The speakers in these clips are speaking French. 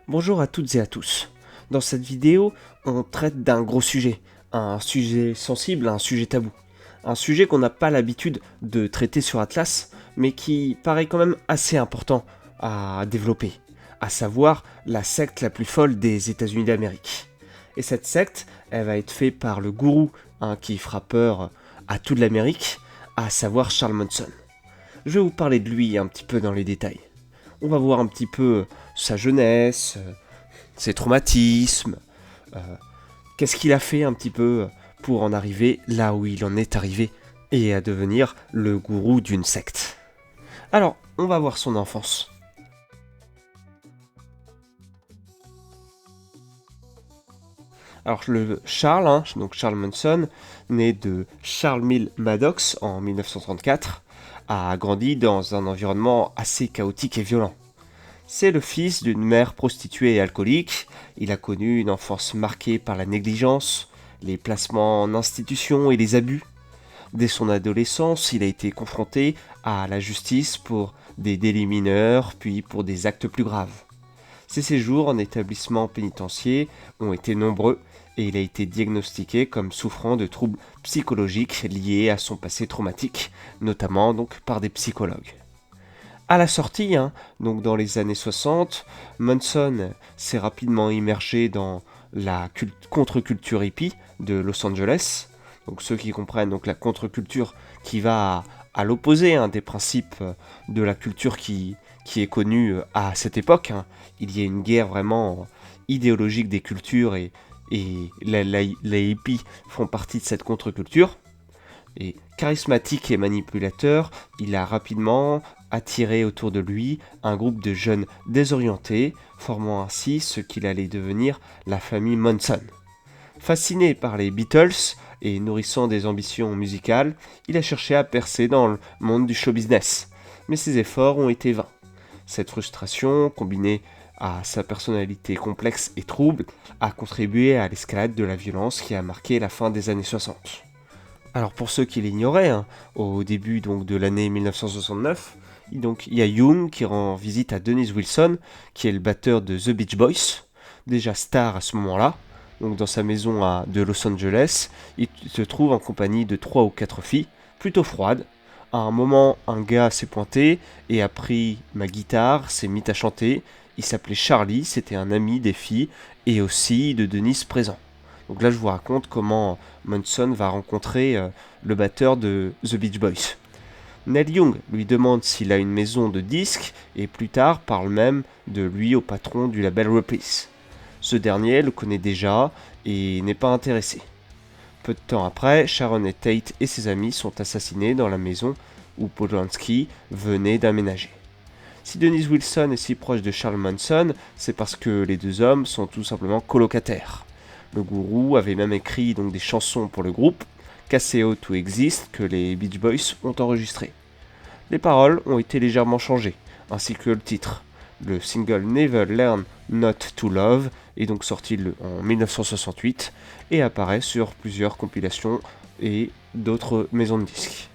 Bonjour à toutes et à tous. Dans cette vidéo, on traite d'un gros sujet, un sujet sensible, un sujet tabou. Un sujet qu'on n'a pas l'habitude de traiter sur Atlas, mais qui paraît quand même assez important à développer, à savoir la secte la plus folle des États-Unis d'Amérique. Et cette secte, elle va être faite par le gourou qui fera peur à toute l'Amérique, à savoir Charles Manson. Je vais vous parler de lui un petit peu dans les détails. On va voir un petit peu sa jeunesse, ses traumatismes, euh, qu'est-ce qu'il a fait un petit peu pour en arriver là où il en est arrivé et à devenir le gourou d'une secte. Alors, on va voir son enfance. Alors le Charles, donc Charles Manson, né de Charles Mill Maddox en 1934, a grandi dans un environnement assez chaotique et violent. C'est le fils d'une mère prostituée et alcoolique. Il a connu une enfance marquée par la négligence, les placements en institution et les abus. Dès son adolescence, il a été confronté à la justice pour des délits mineurs, puis pour des actes plus graves. Ses séjours en établissement pénitentiaire ont été nombreux et il a été diagnostiqué comme souffrant de troubles psychologiques liés à son passé traumatique, notamment donc par des psychologues. À la sortie, donc dans les années 60, Manson s'est rapidement immergé dans la contre-culture hippie de Los Angeles. Donc ceux qui comprennent donc la contre-culture qui va à l'opposé des principes de la culture qui est connue à cette époque. Il y a une guerre vraiment idéologique des cultures et les hippies font partie de cette contre-culture. Et charismatique et manipulateur, il a rapidement attiré autour de lui un groupe de jeunes désorientés, formant ainsi ce qu'il allait devenir la famille Manson. Fasciné par les Beatles et nourrissant des ambitions musicales, il a cherché à percer dans le monde du show business, mais ses efforts ont été vains. Cette frustration, combinée à sa personnalité complexe et trouble, a contribué à l'escalade de la violence qui a marqué la fin des années 60. Alors pour ceux qui l'ignoraient, au début donc de l'année 1969, il y a Young qui rend visite à Dennis Wilson, qui est le batteur de The Beach Boys, déjà star à ce moment-là. Donc dans sa maison de Los Angeles, il se trouve en compagnie de 3 ou 4 filles, plutôt froides. À un moment, un gars s'est pointé et a pris ma guitare, s'est mis à chanter. Il s'appelait Charlie, c'était un ami des filles et aussi de Dennis présent. Donc là, je vous raconte comment Manson va rencontrer le batteur de The Beach Boys. Neil Young lui demande s'il a une maison de disques et plus tard parle même de lui au patron du label Reprise. Ce dernier le connaît déjà et n'est pas intéressé. Peu de temps après, Sharon et Tate et ses amis sont assassinés dans la maison où Polanski venait d'aménager. Si Dennis Wilson est si proche de Charles Manson, c'est parce que les deux hommes sont tout simplement colocataires. Le gourou avait même écrit donc des chansons pour le groupe, Caseo to Exist, que les Beach Boys ont enregistrées. Les paroles ont été légèrement changées, ainsi que le titre. Le single Never Learn Not to Love est donc sorti en 1968 et apparaît sur plusieurs compilations et d'autres maisons de disques.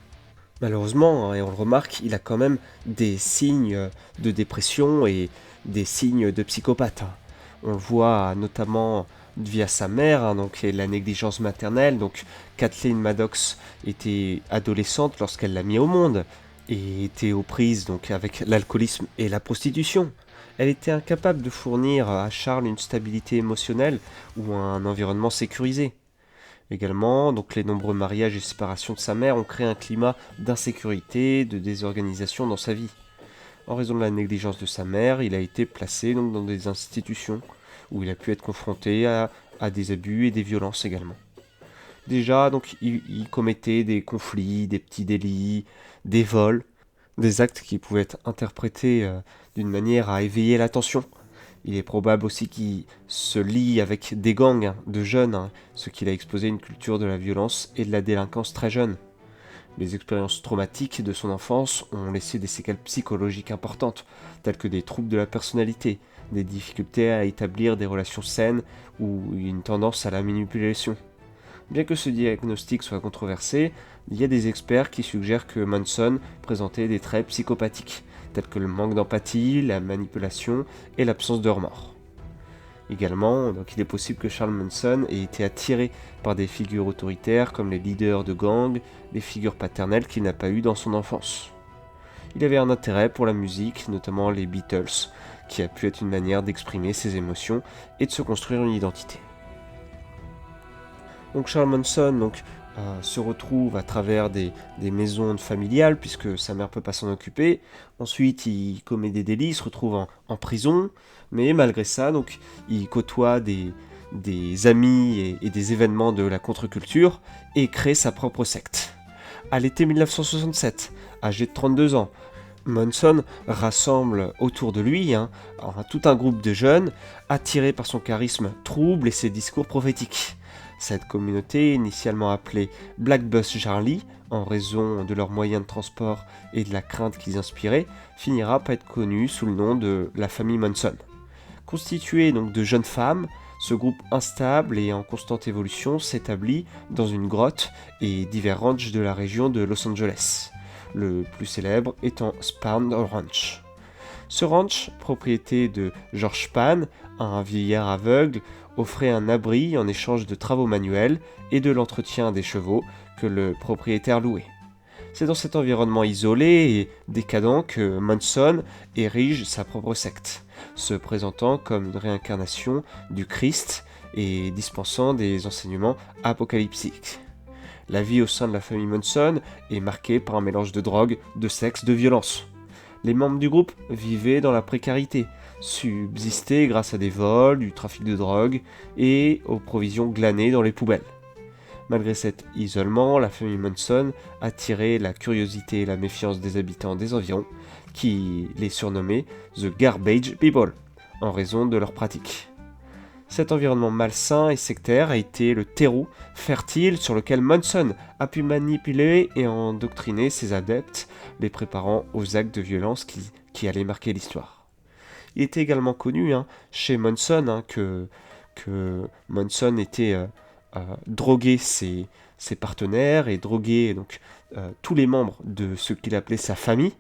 Malheureusement, et on le remarque, il a quand même des signes de dépression et des signes de psychopathe. On le voit notamment via sa mère, donc et la négligence maternelle. Donc Kathleen Maddox était adolescente lorsqu'elle l'a mis au monde et était aux prises donc avec l'alcoolisme et la prostitution. Elle était incapable de fournir à Charles une stabilité émotionnelle ou un environnement sécurisé. Également, donc les nombreux mariages et séparations de sa mère ont créé un climat d'insécurité, de désorganisation dans sa vie. En raison de la négligence de sa mère, il a été placé donc dans des institutions où il a pu être confronté à des abus et des violences également. Déjà, donc, il commettait des conflits, des petits délits, des vols, des actes qui pouvaient être interprétés d'une manière à éveiller l'attention. Il est probable aussi qu'il se lie avec des gangs de jeunes, ce qui l'a exposé à une culture de la violence et de la délinquance très jeune. Les expériences traumatiques de son enfance ont laissé des séquelles psychologiques importantes, telles que des troubles de la personnalité, des difficultés à établir des relations saines ou une tendance à la manipulation. Bien que ce diagnostic soit controversé, il y a des experts qui suggèrent que Manson présentait des traits psychopathiques, tels que le manque d'empathie, la manipulation et l'absence de remords. Également, donc il est possible que Charles Manson ait été attiré par des figures autoritaires comme les leaders de gangs, les figures paternelles qu'il n'a pas eues dans son enfance. Il avait un intérêt pour la musique, notamment les Beatles, qui a pu être une manière d'exprimer ses émotions et de se construire une identité. Donc Charles Manson se retrouve à travers des maisons familiales, puisque sa mère ne peut pas s'en occuper. Ensuite, il commet des délits, il se retrouve en prison, mais malgré ça, il côtoie des amis et des événements de la contre-culture et crée sa propre secte. À l'été 1967, âgé de 32 ans, Manson rassemble autour de lui tout un groupe de jeunes attirés par son charisme trouble et ses discours prophétiques. Cette communauté, initialement appelée Black Bus Charlie, en raison de leurs moyens de transport et de la crainte qu'ils inspiraient, finira par être connue sous le nom de la famille Manson. Constitué de jeunes femmes, ce groupe instable et en constante évolution s'établit dans une grotte et divers ranchs de la région de Los Angeles, le plus célèbre étant Spahn Ranch. Ce ranch, propriété de George Spahn, un vieillard aveugle, offrait un abri en échange de travaux manuels et de l'entretien des chevaux que le propriétaire louait. C'est dans cet environnement isolé et décadent que Manson érige sa propre secte, se présentant comme une réincarnation du Christ et dispensant des enseignements apocalyptiques. La vie au sein de la famille Manson est marquée par un mélange de drogue, de sexe, de violence. Les membres du groupe vivaient dans la précarité, subsistaient grâce à des vols, du trafic de drogue et aux provisions glanées dans les poubelles. Malgré cet isolement, la famille Manson attirait la curiosité et la méfiance des habitants des environs, qui les surnommaient The Garbage People, en raison de leurs pratiques. Cet environnement malsain et sectaire a été le terreau fertile sur lequel Manson a pu manipuler et endoctriner ses adeptes, les préparant aux actes de violence qui allaient marquer l'histoire. Il était également connu chez Manson que Manson était droguer ses partenaires et droguer tous les membres de ce qu'il appelait sa famille,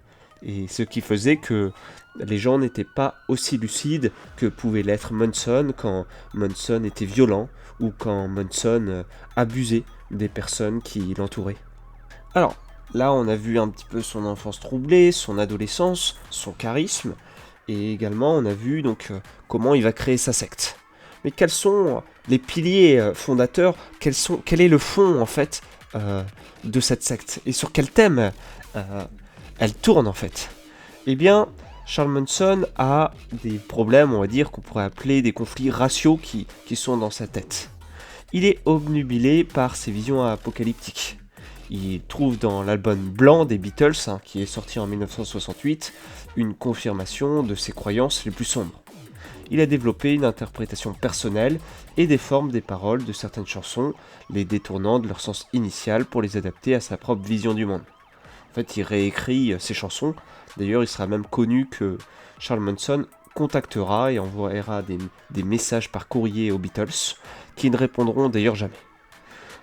et ce qui faisait que les gens n'étaient pas aussi lucides que pouvait l'être Manson quand Manson était violent ou quand Manson abusait des personnes qui l'entouraient. Alors, là on a vu un petit peu son enfance troublée, son adolescence, son charisme, et également on a vu comment il va créer sa secte. Mais quels sont les piliers fondateurs, quel est le fond en fait de cette secte et sur quel thème elle tourne en fait? Eh bien, Charles Manson a des problèmes, on va dire, qu'on pourrait appeler des conflits raciaux qui sont dans sa tête. Il est obnubilé par ses visions apocalyptiques. Il trouve dans l'album blanc des Beatles, qui est sorti en 1968, une confirmation de ses croyances les plus sombres. Il a développé une interprétation personnelle et déforme des paroles de certaines chansons, les détournant de leur sens initial pour les adapter à sa propre vision du monde. En fait, il réécrit ses chansons. D'ailleurs, il sera même connu que Charles Manson contactera et envoiera des messages par courrier aux Beatles, qui ne répondront d'ailleurs jamais.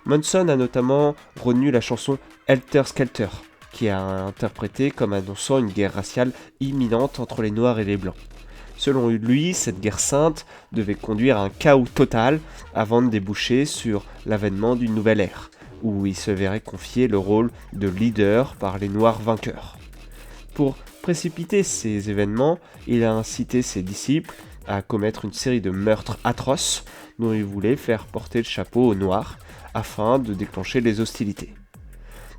Manson a notamment retenu la chanson Helter Skelter, qui a interprété comme annonçant une guerre raciale imminente entre les Noirs et les Blancs. Selon lui, cette guerre sainte devait conduire à un chaos total avant de déboucher sur l'avènement d'une nouvelle ère, où il se verrait confier le rôle de leader par les Noirs vainqueurs. Pour précipiter ces événements, il a incité ses disciples à commettre une série de meurtres atroces dont il voulait faire porter le chapeau aux Noirs afin de déclencher les hostilités.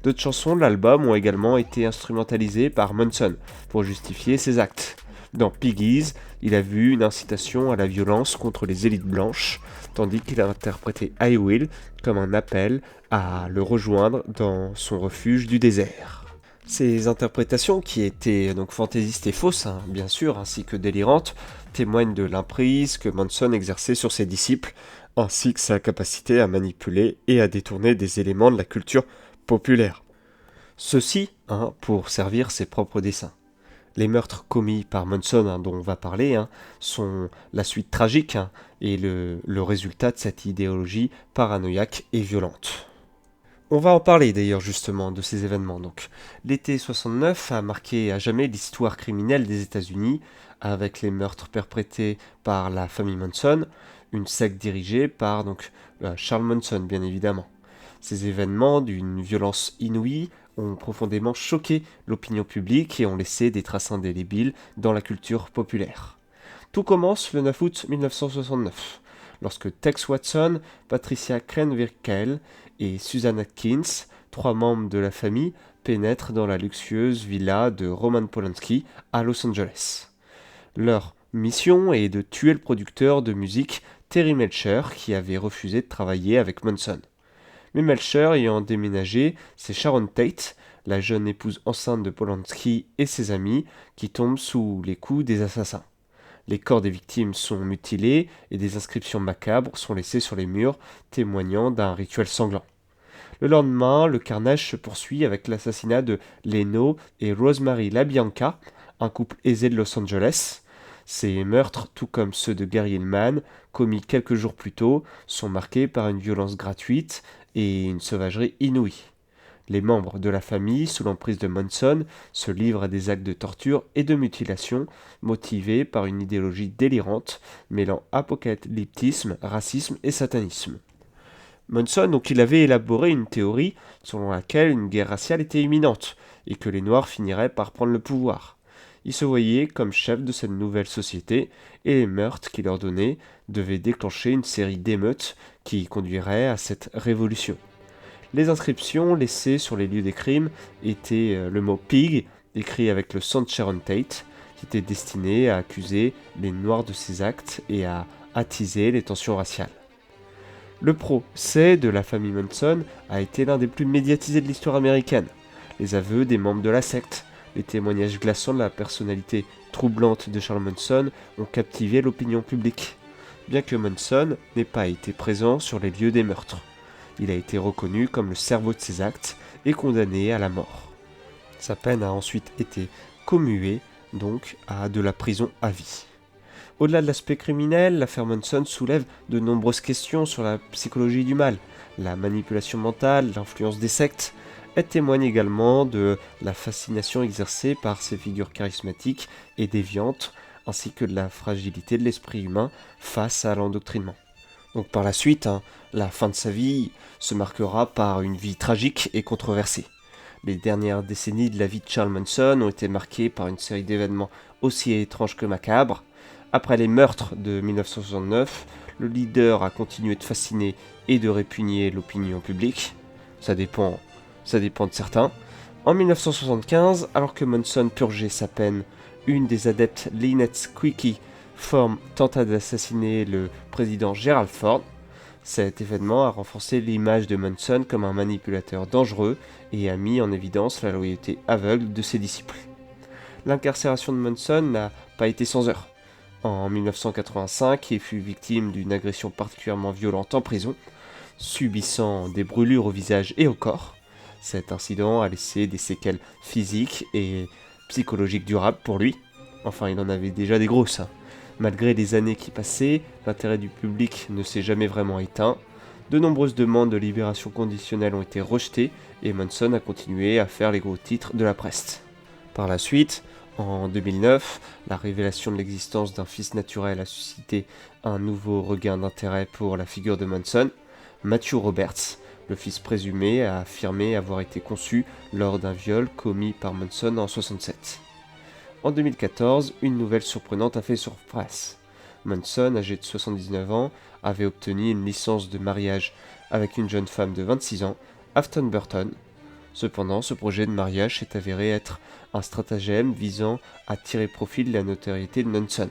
D'autres chansons de l'album ont également été instrumentalisées par Manson pour justifier ses actes. Dans Piggies, il a vu une incitation à la violence contre les élites blanches, tandis qu'il a interprété I Will comme un appel à le rejoindre dans son refuge du désert. Ces interprétations, qui étaient fantaisistes et fausses, bien sûr, ainsi que délirantes, témoignent de l'emprise que Manson exerçait sur ses disciples, ainsi que sa capacité à manipuler et à détourner des éléments de la culture populaire. Ceci, pour servir ses propres desseins. Les meurtres commis par Manson, dont on va parler, sont la suite tragique et le résultat de cette idéologie paranoïaque et violente. On va en parler d'ailleurs justement de ces événements. Donc, l'été 69 a marqué à jamais l'histoire criminelle des États-Unis avec les meurtres perpétrés par la famille Manson, une secte dirigée par Charles Manson bien évidemment. Ces événements d'une violence inouïe ont profondément choqué l'opinion publique et ont laissé des traces indélébiles dans la culture populaire. Tout commence le 9 août 1969, lorsque Tex Watson, Patricia Krenwinkel et Susan Atkins, trois membres de la famille, pénètrent dans la luxueuse villa de Roman Polanski à Los Angeles. Leur mission est de tuer le producteur de musique Terry Melcher qui avait refusé de travailler avec Manson. Mais Melcher ayant déménagé, c'est Sharon Tate, la jeune épouse enceinte de Polanski et ses amis, qui tombe sous les coups des assassins. Les corps des victimes sont mutilés et des inscriptions macabres sont laissées sur les murs, témoignant d'un rituel sanglant. Le lendemain, le carnage se poursuit avec l'assassinat de Leno et Rosemary LaBianca, un couple aisé de Los Angeles. Ces meurtres, tout comme ceux de Gary Hillman, commis quelques jours plus tôt, sont marqués par une violence gratuite et une sauvagerie inouïe. Les membres de la famille, sous l'emprise de Manson, se livrent à des actes de torture et de mutilation, motivés par une idéologie délirante, mêlant apocalyptisme, racisme et satanisme. Manson, donc, il avait élaboré une théorie selon laquelle une guerre raciale était imminente, et que les Noirs finiraient par prendre le pouvoir. Il se voyait comme chef de cette nouvelle société, et les meurtres qu'il ordonnait devaient déclencher une série d'émeutes qui conduiraient à cette révolution. Les inscriptions laissées sur les lieux des crimes étaient le mot pig, écrit avec le sang de Sharon Tate, qui était destiné à accuser les Noirs de ces actes et à attiser les tensions raciales. Le procès de la famille Manson a été l'un des plus médiatisés de l'histoire américaine. Les aveux des membres de la secte, les témoignages glaçants de la personnalité troublante de Charles Manson ont captivé l'opinion publique, bien que Manson n'ait pas été présent sur les lieux des meurtres. Il a été reconnu comme le cerveau de ces actes et condamné à la mort. Sa peine a ensuite été commuée, donc, à de la prison à vie. Au-delà de l'aspect criminel, l'affaire Manson soulève de nombreuses questions sur la psychologie du mal, la manipulation mentale, l'influence des sectes. Elle témoigne également de la fascination exercée par ces figures charismatiques et déviantes, ainsi que de la fragilité de l'esprit humain face à l'endoctrinement. Donc par la suite, la fin de sa vie se marquera par une vie tragique et controversée. Les dernières décennies de la vie de Charles Manson ont été marquées par une série d'événements aussi étranges que macabres. Après les meurtres de 1969, le leader a continué de fasciner et de répugner l'opinion publique. Ça dépend de certains. En 1975, alors que Manson purgeait sa peine, une des adeptes, Lynette Squeaky, tenta d'assassiner le président Gerald Ford. Cet événement a renforcé l'image de Manson comme un manipulateur dangereux et a mis en évidence la loyauté aveugle de ses disciples. L'incarcération de Manson n'a pas été sans heurts. En 1985, il fut victime d'une agression particulièrement violente en prison, subissant des brûlures au visage et au corps. Cet incident a laissé des séquelles physiques et psychologiques durables pour lui. Enfin, il en avait déjà des grosses. Malgré les années qui passaient, l'intérêt du public ne s'est jamais vraiment éteint. De nombreuses demandes de libération conditionnelle ont été rejetées et Manson a continué à faire les gros titres de la presse. Par la suite, en 2009, la révélation de l'existence d'un fils naturel a suscité un nouveau regain d'intérêt pour la figure de Manson. Matthew Roberts, le fils présumé, a affirmé avoir été conçu lors d'un viol commis par Manson en 1967. En 2014, une nouvelle surprenante a fait surface. Manson, âgé de 79 ans, avait obtenu une licence de mariage avec une jeune femme de 26 ans, Afton Burton. Cependant, ce projet de mariage s'est avéré être un stratagème visant à tirer profit de la notoriété de Manson.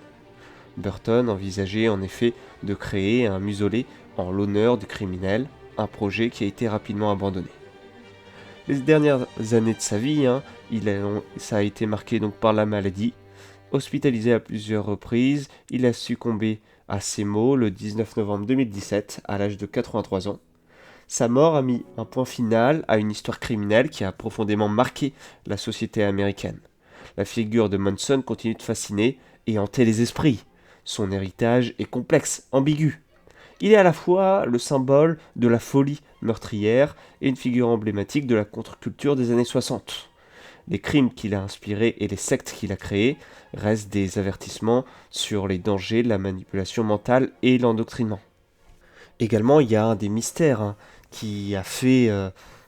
Burton envisageait en effet de créer un mausolée en l'honneur du criminel, un projet qui a été rapidement abandonné. Les dernières années de sa vie, ça a été marqué donc par la maladie. Hospitalisé à plusieurs reprises, il a succombé à ses maux le 19 novembre 2017 à l'âge de 83 ans. Sa mort a mis un point final à une histoire criminelle qui a profondément marqué la société américaine. La figure de Manson continue de fasciner et hanter les esprits. Son héritage est complexe, ambigu. Il est à la fois le symbole de la folie meurtrière et une figure emblématique de la contre-culture des années 60. Les crimes qu'il a inspirés et les sectes qu'il a créés restent des avertissements sur les dangers de la manipulation mentale et l'endoctrinement. Également, il y a un des mystères qui a fait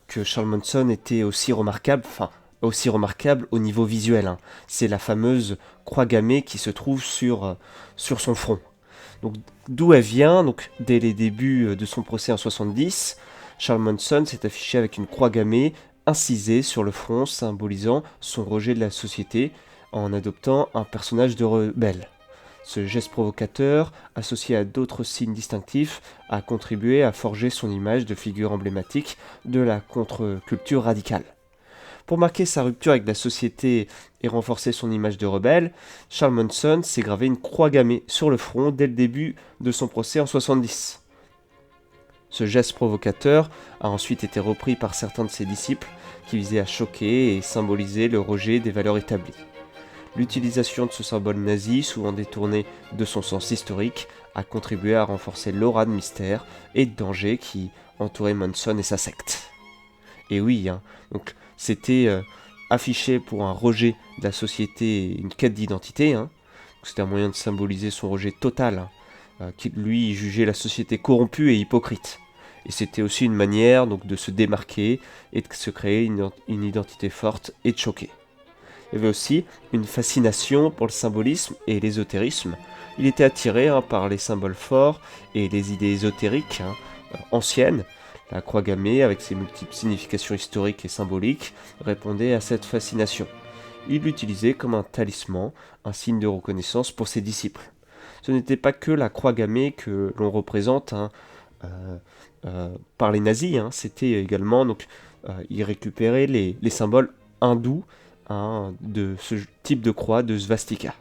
que Charles Manson était aussi remarquable au niveau visuel. C'est la fameuse croix gammée qui se trouve sur son front. Donc, d'où elle vient? Donc, dès les débuts de son procès en 70, Charles Manson s'est affiché avec une croix gammée incisée sur le front, symbolisant son rejet de la société en adoptant un personnage de rebelle. Ce geste provocateur, associé à d'autres signes distinctifs, a contribué à forger son image de figure emblématique de la contre-culture radicale. Pour marquer sa rupture avec la société et renforcer son image de rebelle, Charles Manson s'est gravé une croix gammée sur le front dès le début de son procès en 70. Ce geste provocateur a ensuite été repris par certains de ses disciples qui visaient à choquer et symboliser le rejet des valeurs établies. L'utilisation de ce symbole nazi, souvent détourné de son sens historique, a contribué à renforcer l'aura de mystère et de danger qui entourait Manson et sa secte. Et oui, donc c'était affiché pour un rejet de la société et une quête d'identité. C'était un moyen de symboliser son rejet total, qui lui jugeait la société corrompue et hypocrite. Et c'était aussi une manière donc, de se démarquer et de se créer une identité forte et de choquer. Il y avait aussi une fascination pour le symbolisme et l'ésotérisme. Il était attiré par les symboles forts et les idées ésotériques anciennes. La croix gammée, avec ses multiples significations historiques et symboliques, répondait à cette fascination. Il l'utilisait comme un talisman, un signe de reconnaissance pour ses disciples. Ce n'était pas que la croix gammée que l'on représente par les nazis, c'était également, ils récupéraient les symboles hindous de ce type de croix, de svastika.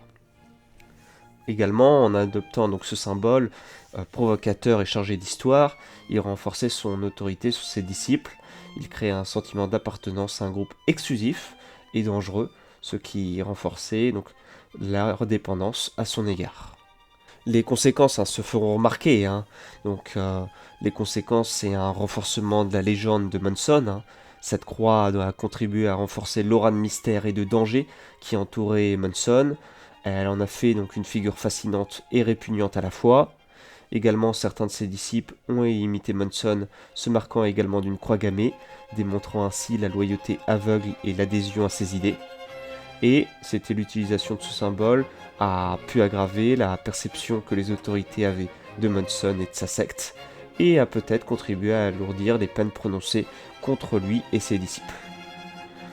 Également, en adoptant donc ce symbole provocateur et chargé d'histoire, il renforçait son autorité sur ses disciples, il créait un sentiment d'appartenance à un groupe exclusif et dangereux, ce qui renforçait donc leur dépendance à son égard. Les conséquences se feront remarquer. Les conséquences, c'est un renforcement de la légende de Manson. Cette croix a contribué à renforcer l'aura de mystère et de danger qui entourait Manson. Elle en a fait donc une figure fascinante et répugnante à la fois. Également, certains de ses disciples ont imité Manson, se marquant également d'une croix gammée, démontrant ainsi la loyauté aveugle et l'adhésion à ses idées. Et c'était l'utilisation de ce symbole a pu aggraver la perception que les autorités avaient de Manson et de sa secte, et a peut-être contribué à alourdir les peines prononcées contre lui et ses disciples.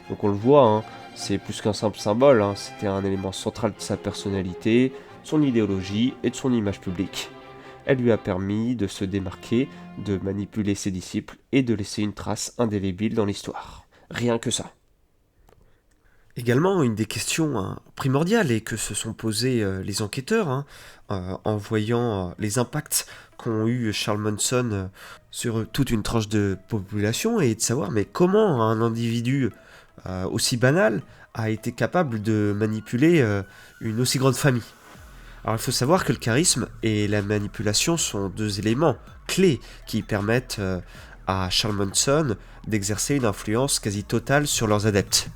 Donc on le voit, c'est plus qu'un simple symbole, c'était un élément central de sa personnalité, de son idéologie et de son image publique. Elle lui a permis de se démarquer, de manipuler ses disciples et de laisser une trace indélébile dans l'histoire. Rien que ça. Également, une des questions primordiales et que se sont posées les enquêteurs en voyant les impacts qu'ont eu Charles Manson sur toute une tranche de population est de savoir mais comment un individu aussi banal a été capable de manipuler une aussi grande famille. Alors il faut savoir que le charisme et la manipulation sont deux éléments clés qui permettent à Charles Manson d'exercer une influence quasi totale sur leurs adeptes.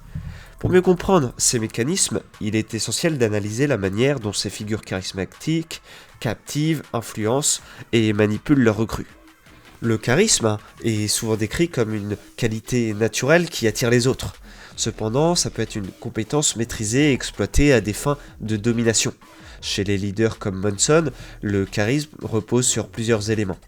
Pour mieux comprendre ces mécanismes, il est essentiel d'analyser la manière dont ces figures charismatiques captivent, influencent et manipulent leurs recrues. Le charisme est souvent décrit comme une qualité naturelle qui attire les autres. Cependant, ça peut être une compétence maîtrisée et exploitée à des fins de domination. Chez les leaders comme Manson, le charisme repose sur plusieurs éléments.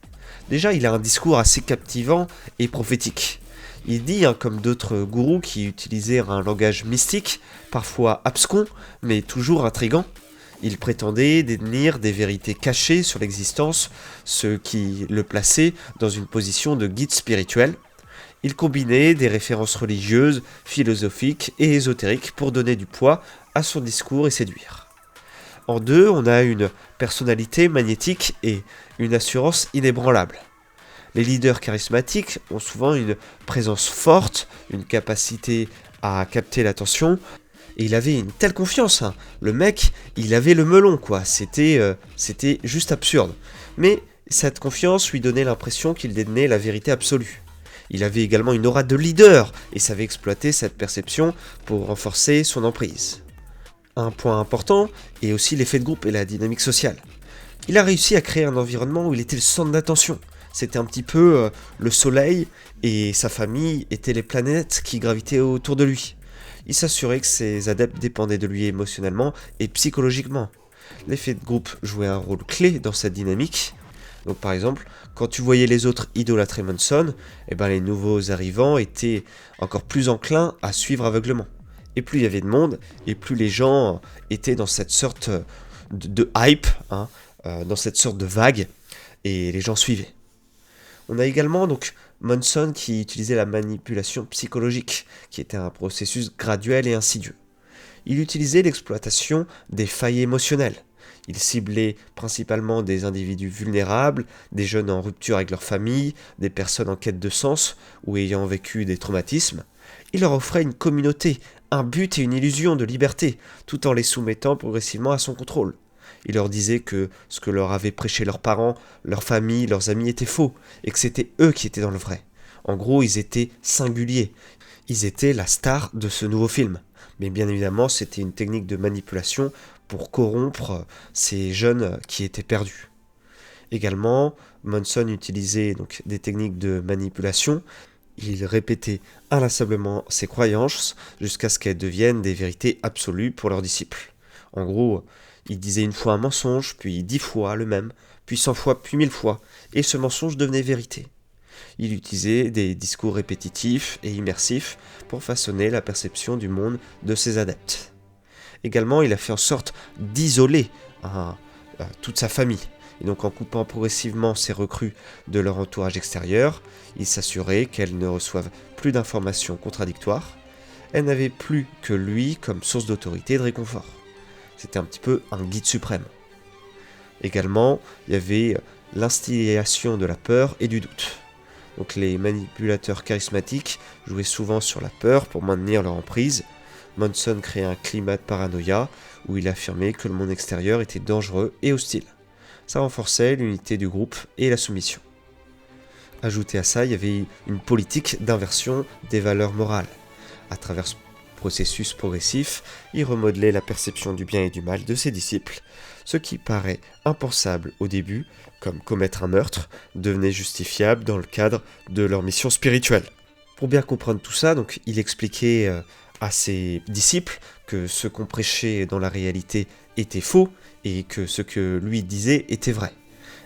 Déjà, il a un discours assez captivant et prophétique. Il dit, comme d'autres gourous qui utilisaient un langage mystique, parfois abscon, mais toujours intrigant, il prétendait détenir des vérités cachées sur l'existence, ce qui le plaçait dans une position de guide spirituel. Il combinait des références religieuses, philosophiques et ésotériques pour donner du poids à son discours et séduire. En deux, on a une personnalité magnétique et une assurance inébranlable. Les leaders charismatiques ont souvent une présence forte, une capacité à capter l'attention, et il avait une telle confiance. Le mec, il avait le melon, quoi. C'était juste absurde. Mais Cette confiance lui donnait l'impression qu'il détenait la vérité absolue. Il avait également une aura de leader et savait exploiter cette perception pour renforcer son emprise. Un point important est aussi l'effet de groupe et la dynamique sociale. Il a réussi à créer un environnement où il était le centre d'attention. C'était un petit peu le soleil et sa famille étaient les planètes qui gravitaient autour de lui. Il s'assurait que ses adeptes dépendaient de lui émotionnellement et psychologiquement. L'effet de groupe jouait un rôle clé dans cette dynamique. Donc par exemple, quand tu voyais les autres idolâtrer Manson, les nouveaux arrivants étaient encore plus enclins à suivre aveuglement. Et plus il y avait de monde, et plus les gens étaient dans cette sorte de hype, dans cette sorte de vague, et les gens suivaient. On a également donc Manson qui utilisait la manipulation psychologique, qui était un processus graduel et insidieux. Il utilisait l'exploitation des failles émotionnelles. Il ciblait principalement des individus vulnérables, des jeunes en rupture avec leur famille, des personnes en quête de sens ou ayant vécu des traumatismes. Il leur offrait une communauté, un but et une illusion de liberté, tout en les soumettant progressivement à son contrôle. Il leur disait que ce que leur avaient prêché leurs parents, leur famille, leurs amis était faux, et que c'était eux qui étaient dans le vrai. En gros, ils étaient singuliers. Ils étaient la star de ce nouveau film. Mais bien évidemment, c'était une technique de manipulation pour corrompre ces jeunes qui étaient perdus. Également, Manson utilisait donc des techniques de manipulation. Il répétait inlassablement ses croyances jusqu'à ce qu'elles deviennent des vérités absolues pour leurs disciples. En gros, il disait une fois un mensonge, puis 10 fois le même, puis 100 fois, puis 1000 fois, et ce mensonge devenait vérité. Il utilisait des discours répétitifs et immersifs pour façonner la perception du monde de ses adeptes. Également, il a fait en sorte d'isoler toute sa famille. Et donc en coupant progressivement ses recrues de leur entourage extérieur, il s'assurait qu'elles ne reçoivent plus d'informations contradictoires. Elles n'avaient plus que lui comme source d'autorité et de réconfort. C'était un petit peu un guide suprême. Également, il y avait l'instillation de la peur et du doute. Donc les manipulateurs charismatiques jouaient souvent sur la peur pour maintenir leur emprise. Manson créait un climat de paranoïa où il affirmait que le monde extérieur était dangereux et hostile. Ça renforçait l'unité du groupe et la soumission. Ajouté à ça, il y avait une politique d'inversion des valeurs morales. À travers ce processus progressif, il remodelait la perception du bien et du mal de ses disciples. Ce qui paraît impensable au début, comme commettre un meurtre, devenait justifiable dans le cadre de leur mission spirituelle. Pour bien comprendre tout ça, donc, il expliquait à ses disciples que ce qu'on prêchait dans la réalité était faux et que ce que lui disait était vrai.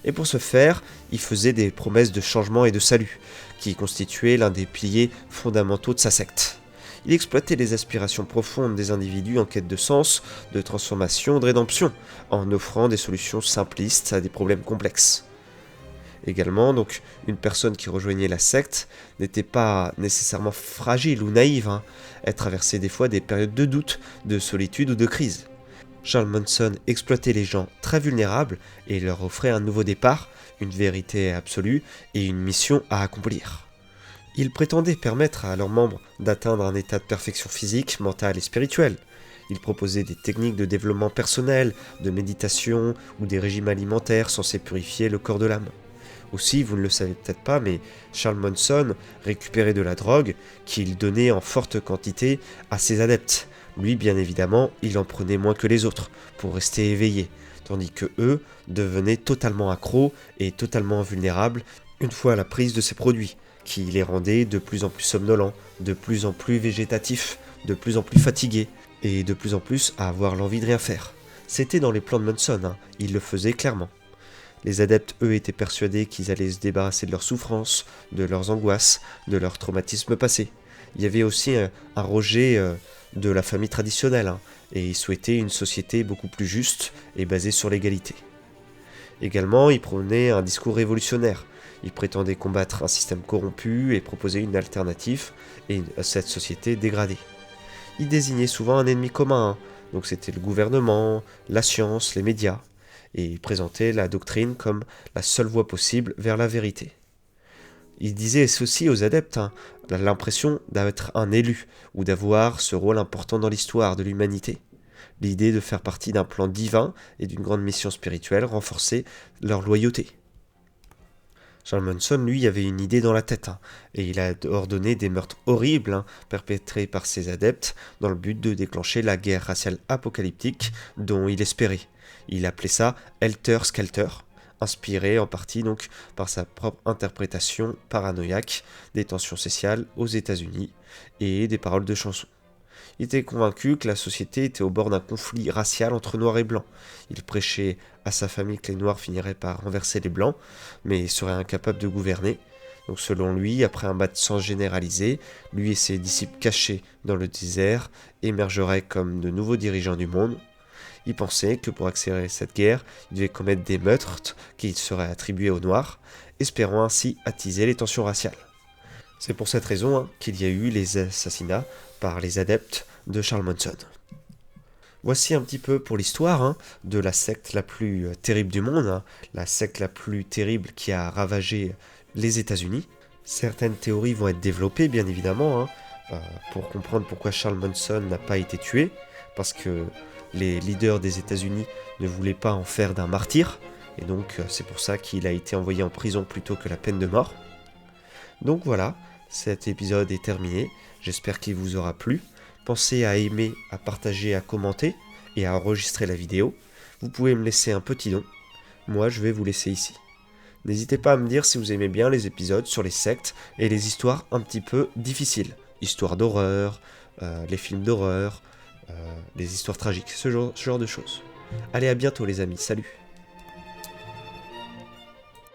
Et pour ce faire, il faisait des promesses de changement et de salut, qui constituaient l'un des piliers fondamentaux de sa secte. Il exploitait les aspirations profondes des individus en quête de sens, de transformation, de rédemption, en offrant des solutions simplistes à des problèmes complexes. Également, donc, une personne qui rejoignait la secte n'était pas nécessairement fragile ou naïve. Elle traversait des fois des périodes de doute, de solitude ou de crise. Charles Manson exploitait les gens très vulnérables et leur offrait un nouveau départ, une vérité absolue et une mission à accomplir. Il prétendait permettre à leurs membres d'atteindre un état de perfection physique, mentale et spirituelle. Il proposait des techniques de développement personnel, de méditation ou des régimes alimentaires censés purifier le corps de l'âme. Aussi, vous ne le savez peut-être pas, mais Charles Manson récupérait de la drogue qu'il donnait en forte quantité à ses adeptes. Lui, bien évidemment, il en prenait moins que les autres, pour rester éveillé, tandis que eux devenaient totalement accros et totalement vulnérables une fois à la prise de ces produits, qui les rendaient de plus en plus somnolents, de plus en plus végétatifs, de plus en plus fatigués, et de plus en plus à avoir l'envie de rien faire. C'était dans les plans de Manson, il le faisait clairement. Les adeptes, eux, étaient persuadés qu'ils allaient se débarrasser de leurs souffrances, de leurs angoisses, de leurs traumatismes passés. Il y avait aussi un rejet de la famille traditionnelle, et ils souhaitaient une société beaucoup plus juste et basée sur l'égalité. Également, ils prônaient un discours révolutionnaire. Ils prétendaient combattre un système corrompu et proposer une alternative à cette société dégradée. Ils désignaient souvent un ennemi commun, donc c'était le gouvernement, la science, les médias, et ils présentaient la doctrine comme la seule voie possible vers la vérité. Ils disaient ceci aux adeptes, l'impression d'être un élu, ou d'avoir ce rôle important dans l'histoire de l'humanité. L'idée de faire partie d'un plan divin et d'une grande mission spirituelle renforçait leur loyauté. Charles Manson, lui, avait une idée dans la tête, et il a ordonné des meurtres horribles perpétrés par ses adeptes dans le but de déclencher la guerre raciale apocalyptique dont il espérait. Il appelait ça Helter Skelter, inspiré en partie donc par sa propre interprétation paranoïaque des tensions sociales aux États-Unis et des paroles de chansons. Il était convaincu que la société était au bord d'un conflit racial entre noirs et blancs. Il prêchait à sa famille que les noirs finiraient par renverser les blancs, mais seraient incapables de gouverner. Donc selon lui, après un bas de sang généralisé, lui et ses disciples cachés dans le désert émergeraient comme de nouveaux dirigeants du monde. Il pensait que pour accélérer cette guerre, il devait commettre des meurtres qui seraient attribués aux noirs, espérant ainsi attiser les tensions raciales. C'est pour cette raison qu'il y a eu les assassinats par les adeptes de Charles Manson. Voici un petit peu pour l'histoire de la secte la plus terrible du monde, la secte la plus terrible qui a ravagé les États-Unis. Certaines théories vont être développées, bien évidemment, pour comprendre pourquoi Charles Manson n'a pas été tué, parce que les leaders des États-Unis ne voulaient pas en faire d'un martyr, et donc c'est pour ça qu'il a été envoyé en prison plutôt que la peine de mort. Donc voilà, cet épisode est terminé, j'espère qu'il vous aura plu. Pensez à aimer, à partager, à commenter et à enregistrer la vidéo. Vous pouvez me laisser un petit don, moi je vais vous laisser ici. N'hésitez pas à me dire si vous aimez bien les épisodes sur les sectes et les histoires un petit peu difficiles. Histoires d'horreur, les films d'horreur, les histoires tragiques, ce genre de choses. Allez, à bientôt les amis, salut!